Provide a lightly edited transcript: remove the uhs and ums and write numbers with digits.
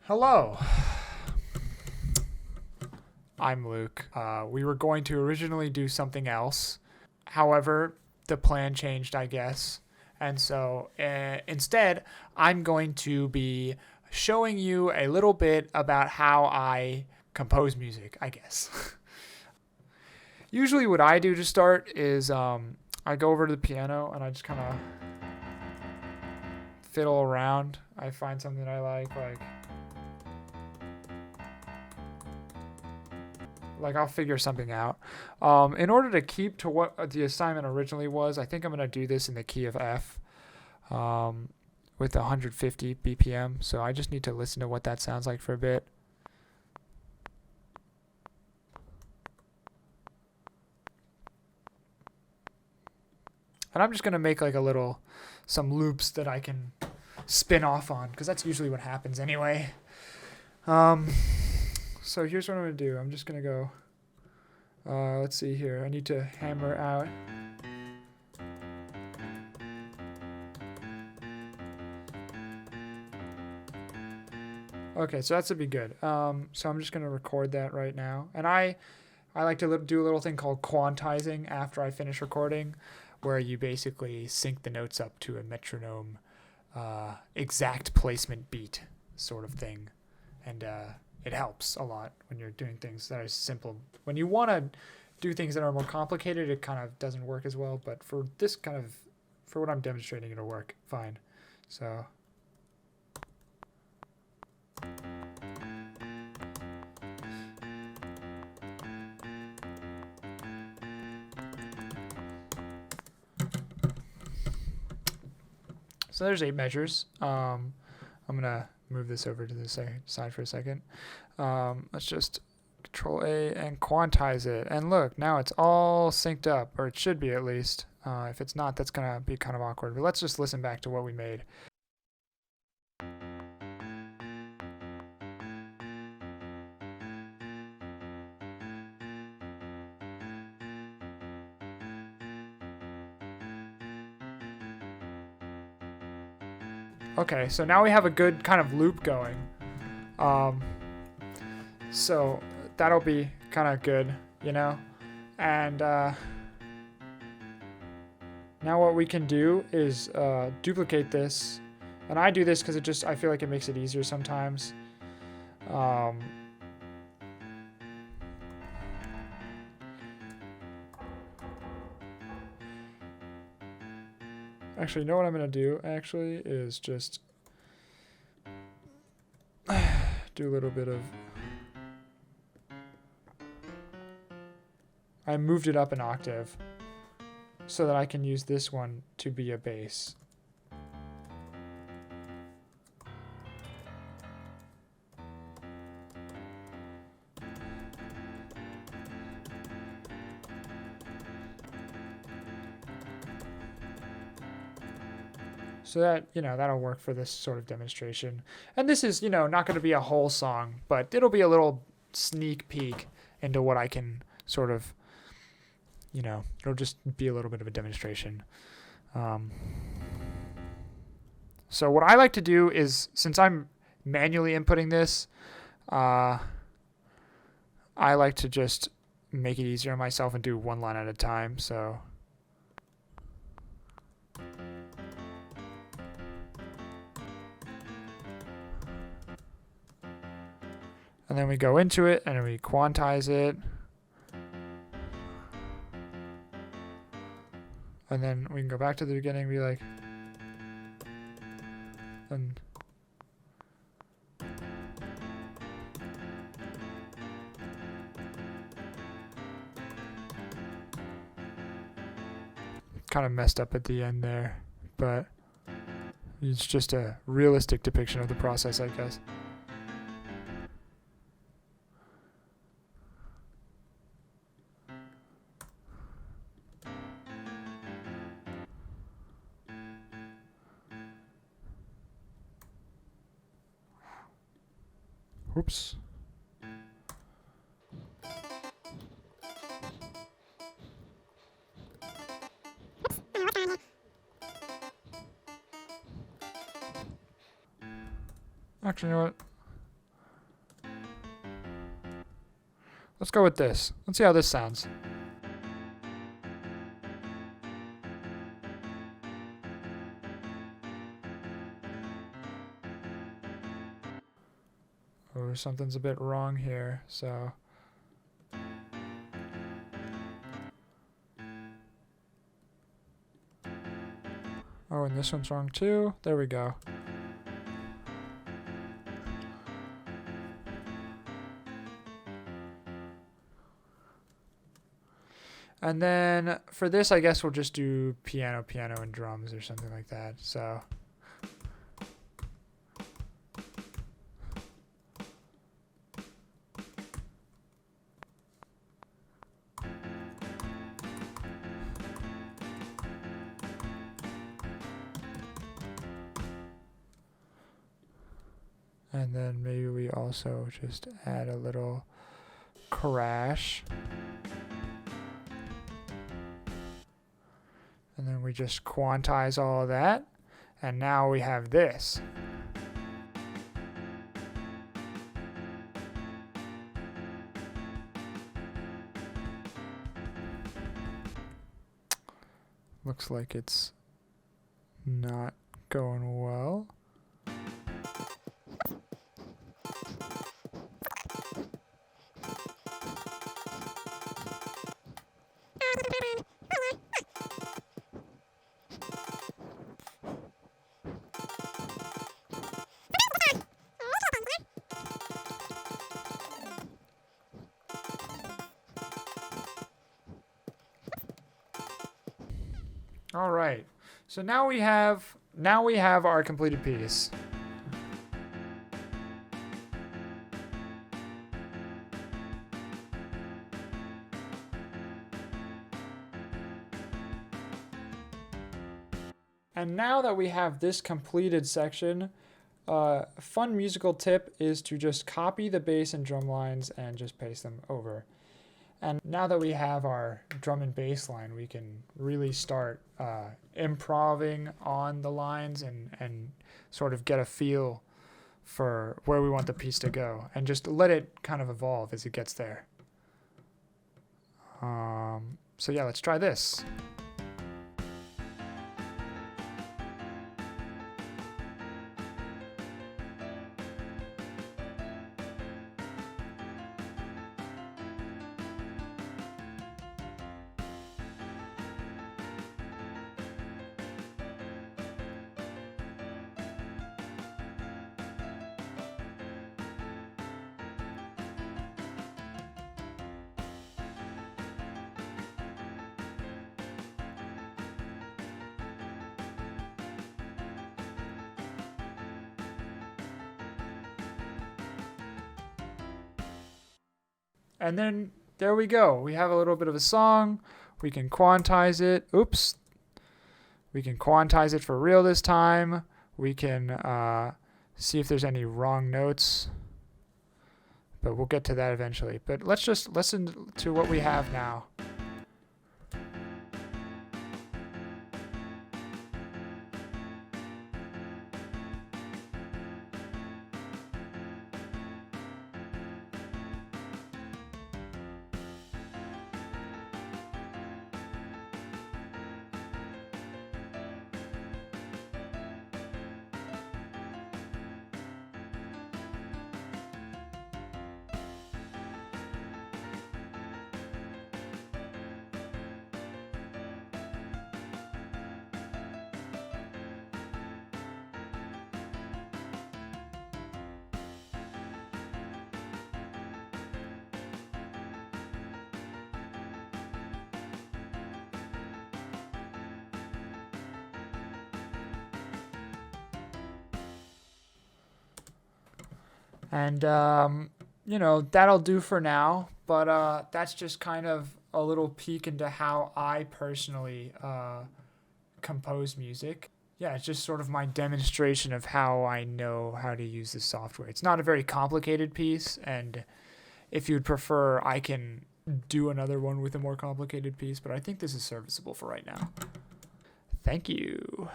Hello, I'm Luke. We were going to originally do something else. However, the plan changed, I guess. And so instead, I'm going to be showing you a little bit about how I compose music, I guess. Usually, what I do to start is I go over to the piano and I just kind of fiddle around. I find something I like I'll figure something out. In order to keep to what the assignment originally was, I think I'm gonna do this in the key of F, with 150 BPM. So I just need to listen to what that sounds like for a bit. And I'm just gonna make like some loops that I can spin off on, because that's usually what happens anyway. So here's what I'm gonna do. I'm just gonna go. Let's see here. I need to hammer out. Okay, so that should be good. So I'm just gonna record that right now, and I like to do a little thing called quantizing after I finish recording, where you basically sync the notes up to a metronome, exact placement beat sort of thing, and it helps a lot when you're doing things that are simple. When you want to do things that are more complicated, it kind of doesn't work as well. But for for what I'm demonstrating, it'll work fine. So. So there's 8 measures. I'm gonna move this over to the side for a second. Let's just Control A and quantize it. And look, now it's all synced up, or it should be at least. If it's not, that's gonna be kind of awkward. But let's just listen back to what we made. Okay, so now we have a good kind of loop going. So that'll be kind of good, you know? And now what we can do is duplicate this. And I do this because I feel like it makes it easier sometimes. Actually, you know what I'm going to do, actually, is just do a little bit of... I moved it up an octave so that I can use this one to be a bass. So that, that'll work for this sort of demonstration. And this is, not going to be a whole song, but it'll be a little sneak peek into what I can sort of, it'll just be a little bit of a demonstration. So what I like to do is, since I'm manually inputting this, I like to just make it easier on myself and do one line at a time. So... And then we go into it and we quantize it. And then we can go back to the beginning and be like, and kind of messed up at the end there, but it's just a realistic depiction of the process, I guess. Oops. Actually, you know what? Let's go with this. Let's see how this sounds. Oh, something's a bit wrong here, so... Oh, and this one's wrong too. There we go. And then for this, I guess we'll just do piano, piano, and drums or something like that. So... And then maybe we also just add a little crash. And then we just quantize all of that. And now we have this. Looks like it's not going well. All right, so now we have our completed piece. And now that we have this completed section, a fun musical tip is to just copy the bass and drum lines and just paste them over. And now that we have our drum and bass line, we can really start improving on the lines and sort of get a feel for where we want the piece to go and just let it kind of evolve as it gets there. So yeah, let's try this. And then there we go. We have a little bit of a song. We can quantize it. Oops. We can quantize it for real this time. We can see if there's any wrong notes. But we'll get to that eventually. But let's just listen to what we have now. And, you know, that'll do for now. But that's just kind of a little peek into how I personally compose music. Yeah, it's just sort of my demonstration of how I know how to use this software. It's not a very complicated piece, and if you'd prefer, I can do another one with a more complicated piece, but I think this is serviceable for right now. Thank you.